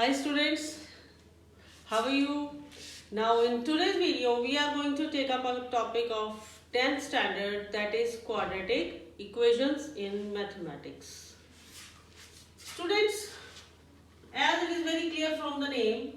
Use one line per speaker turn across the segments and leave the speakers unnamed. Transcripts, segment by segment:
Hi students, how are you? Now in today's video we are going to take up a topic of 10th standard, that is quadratic equations in mathematics. Students, as it is very clear from the name,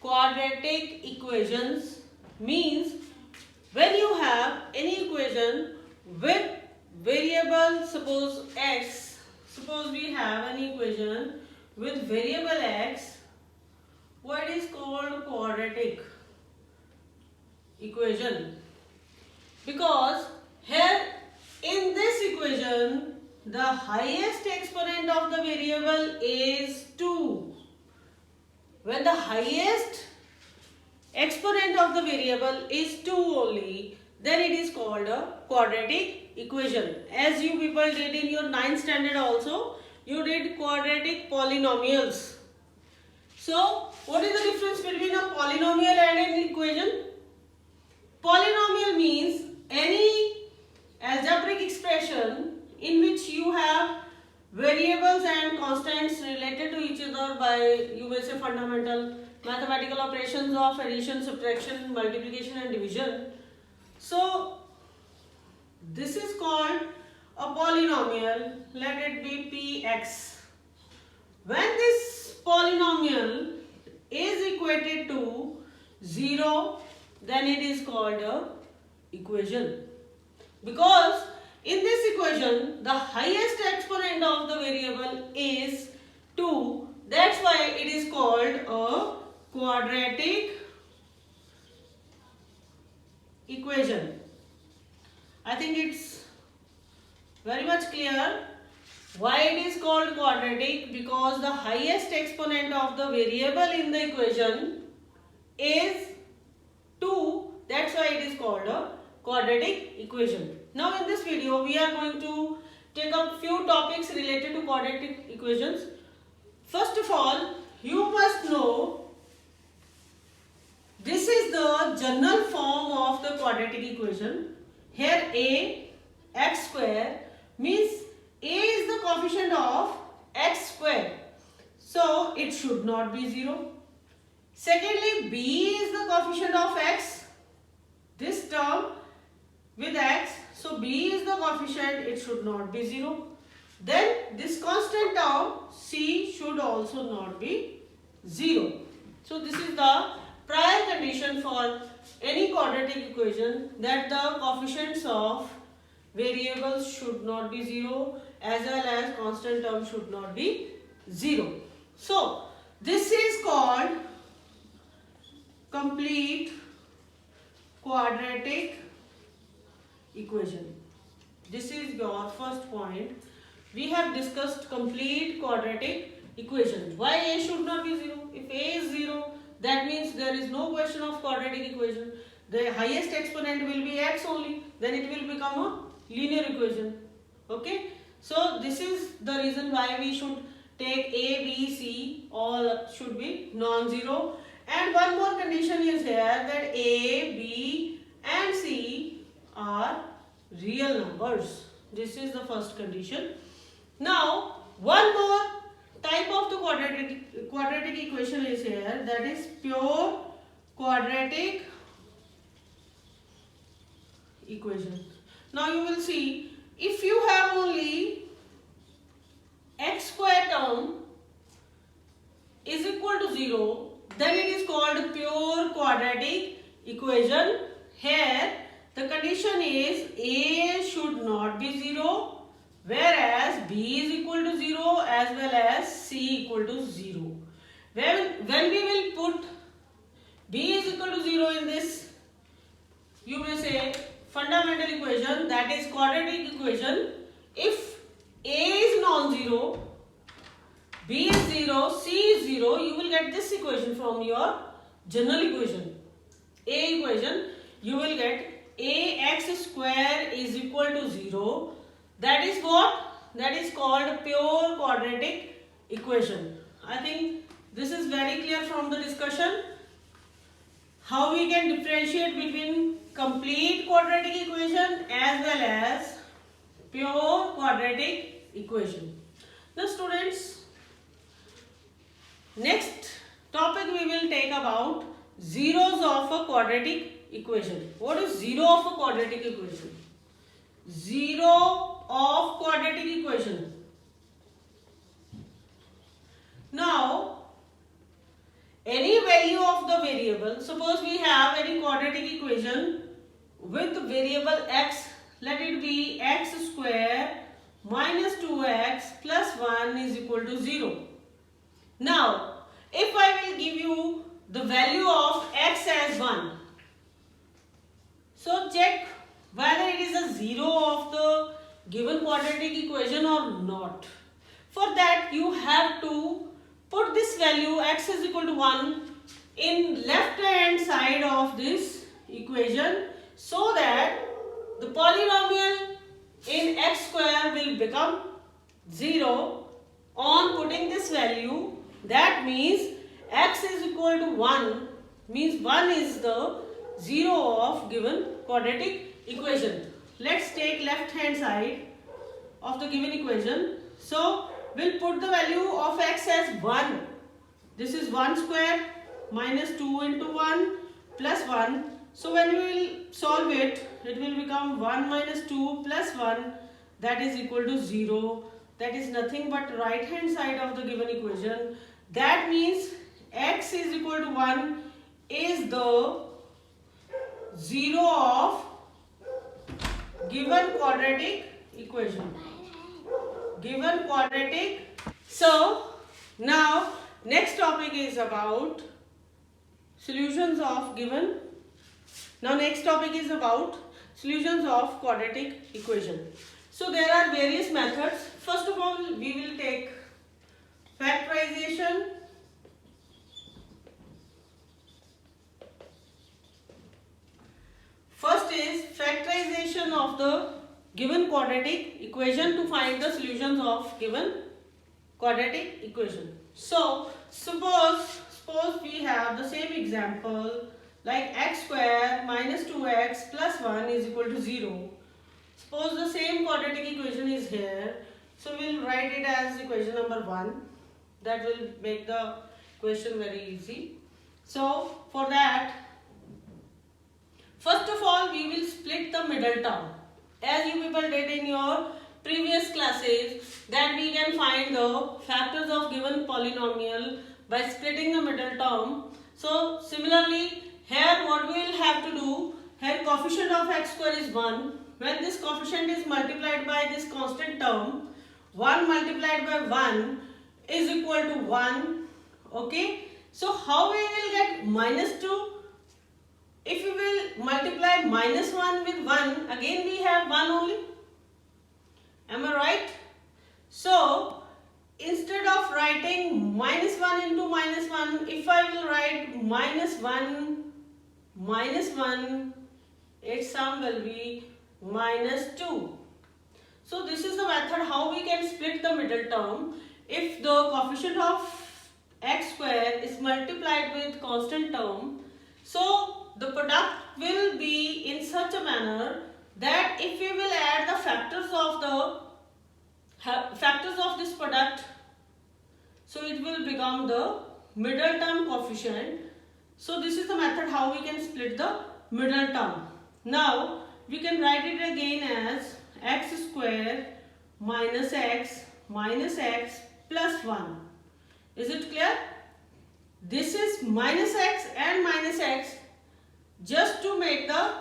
quadratic equations means when you have any equation with variable, suppose x, suppose we have an equation with variable x, what is called quadratic equation? Because here in this equation the highest exponent of the variable is 2. When the highest exponent of the variable is 2 only, then it is called a quadratic equation. As you people did in your 9th standard also, you did quadratic polynomials. So, what is the difference between a polynomial and an equation? Polynomial means any algebraic expression in which you have variables and constants related to each other by, you may say, fundamental mathematical operations of addition, subtraction, multiplication and division. So, this is called a polynomial. Let it be px. When this polynomial is equated to 0, then it is called a equation. Because in this equation, the highest exponent of the variable is 2. That's why it is called a quadratic equation. I think it's very much clear why it is called quadratic, because the highest exponent of the variable in the equation is 2. That's why it is called a quadratic equation. Now in this video we are going to take up few topics related to quadratic equations. First of all, you must know this is the general form of the quadratic equation. Here a x square means a is the coefficient of x square, so it should not be 0. Secondly, b is the coefficient of x, this term with x, so b is the coefficient, it should not be 0. Then this constant term c should also not be 0. So this is the prior condition for any quadratic equation, that the coefficients of variables should not be 0 as well as constant term should not be 0. So this is called complete quadratic equation. This is your first point. We have discussed complete quadratic equation. Why a should not be 0? If a is 0, that means there is no question of quadratic equation. The highest exponent will be x only. Then it will become a linear equation. Okay. So this is the reason why we should take a, b, c, all should be non-zero. And one more condition is here, that a, b and c are real numbers. This is the first condition. Now one more type of the quadratic equation is here, that is pure quadratic equation. Now you will see, if you have only x square term is equal to 0, then it is called pure quadratic equation. Here the condition is a should not be 0, whereas b is equal to 0 as well as c equal to 0. When we will put b is equal to 0 in this, you may say, fundamental equation, that is quadratic equation, if a is non-zero, b is 0, c is 0, you will get this equation from your general equation. A equation, you will get ax square is equal to 0. That is what? That is called pure quadratic equation. I think this is very clear from the discussion. How we can differentiate between complete quadratic equation as well as pure quadratic equation. Now students, next topic we will take about zeros of a quadratic equation. What is zero of a quadratic equation? Zero of quadratic equation. Now, any value of the variable, suppose we have any quadratic equation with variable x, let it be x square minus 2x plus 1 is equal to 0. Now, if I will give you the value of x as 1, so check whether it is a 0 of the given quadratic equation or not. For that, you have to put this value x is equal to 1 in left hand side of this equation, so that the polynomial in x square will become 0 on putting this value. That means x is equal to 1, means 1 is the 0 of given quadratic equation. Let's take left hand side of the given equation. So we'll put the value of x as 1. This is 1 square minus 2 into 1 plus 1. So when we will solve it, it will become 1 minus 2 plus 1, that is equal to 0. That is nothing but right hand side of the given equation. That means x is equal to 1 is the 0 of given quadratic equation. Given quadratic. So now next topic is about solutions of given. Now next topic is about solutions of quadratic equation. So there are various methods. First of all, we will take factorization. First is factorization of the given quadratic equation to find the solutions of given quadratic equation. So suppose we have the same example like x square minus 2x plus 1 is equal to 0. Suppose the same quadratic equation is here. So we will write it as equation number 1. That will make the question very easy. So for that, first of all, we will split the middle term. As you people did in your previous classes, that we can find the factors of given polynomial by splitting the middle term. So similarly, here what we will have to do, here coefficient of x square is 1. When this coefficient is multiplied by this constant term, 1 multiplied by 1 is equal to 1. Okay. So how we will get minus 2? If we will multiply minus 1 with 1, again we have 1 only. Am I right? So instead of writing minus 1 into minus 1, if I will write minus 1, its sum will be minus 2. So this is the method how we can split the middle term. If the coefficient of x square is multiplied with constant term, so the product will be in such a manner that if we will add the factors of this product, so it will become the middle term coefficient. So this is the method how we can split the middle term. Now we can write it again as x square minus x plus 1. Is it clear? This is minus x and minus x just to make the,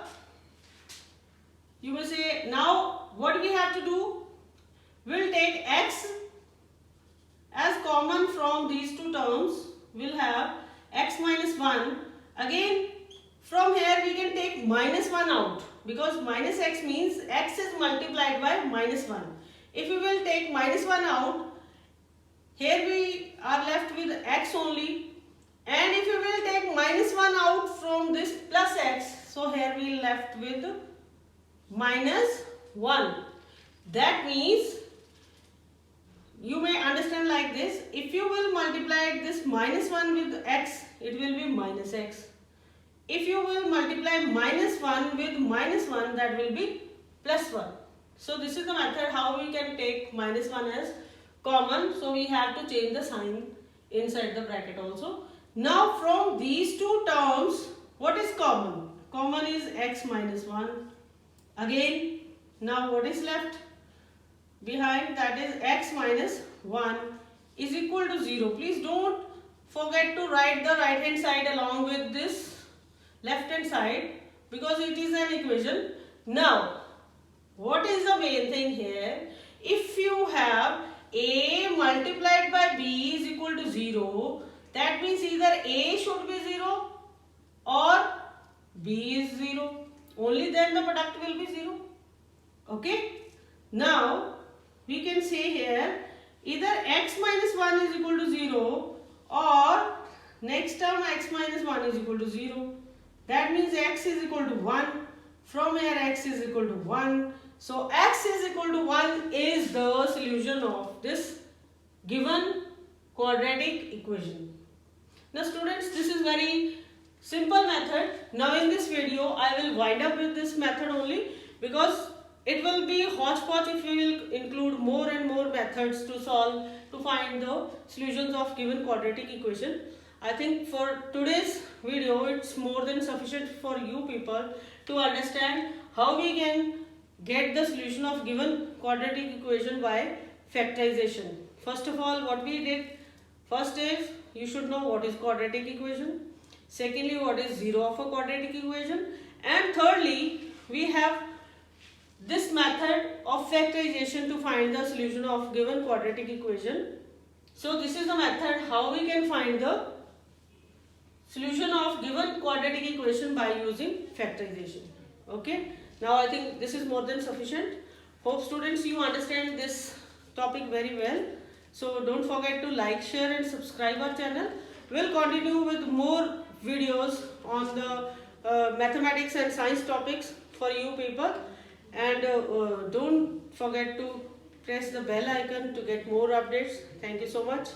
you will say, now what we have to do, we'll take x as common from these two terms. We'll have x minus 1. Again from here we can take minus 1 out, because minus x means x is multiplied by minus 1. If we will take minus 1 out, here we are left with x only. And if we will take minus 1 out from this plus x, so here we are left with minus 1. That means, you may understand like this, if you will multiply this minus 1 with x, it will be minus x. If you will multiply minus 1 with minus 1, that will be plus 1. So this is the method how we can take minus 1 as common. So we have to change the sign inside the bracket also. Now from these two terms, what is common? Common is x minus 1. Again, now what is left behind? That is x minus 1 is equal to 0. Please don't forget to write the right hand side along with this left hand side, because it is an equation. Now, what is the main thing here? If you have a multiplied by b is equal to 0, that means either a should be 0 or b is 0. Only then the product will be 0. Okay. Now, we can say here either x minus 1 is equal to 0 or next term x minus 1 is equal to 0. That means x is equal to 1. From here x is equal to 1. So x is equal to 1 is the solution of this given quadratic equation. Now students, this is very simple method. Now in this video I will wind up with this method only, because it will be hodgepodge if we will include more and more methods to find the solutions of given quadratic equation. I think for today's video it's more than sufficient for you people to understand how we can get the solution of given quadratic equation by factorization. First of all, what we did first is you should know what is quadratic equation. Secondly, what is zero of a quadratic equation. And thirdly, we have this method of factorization to find the solution of given quadratic equation. So this is the method how we can find the solution of given quadratic equation by using factorization. Okay. Now I think this is more than sufficient. Hope students you understand this topic very well. So don't forget to like, share and subscribe our channel. We'll continue with more videos on the mathematics and science topics for you people. And don't forget to press the bell icon to get more updates. Thank you so much.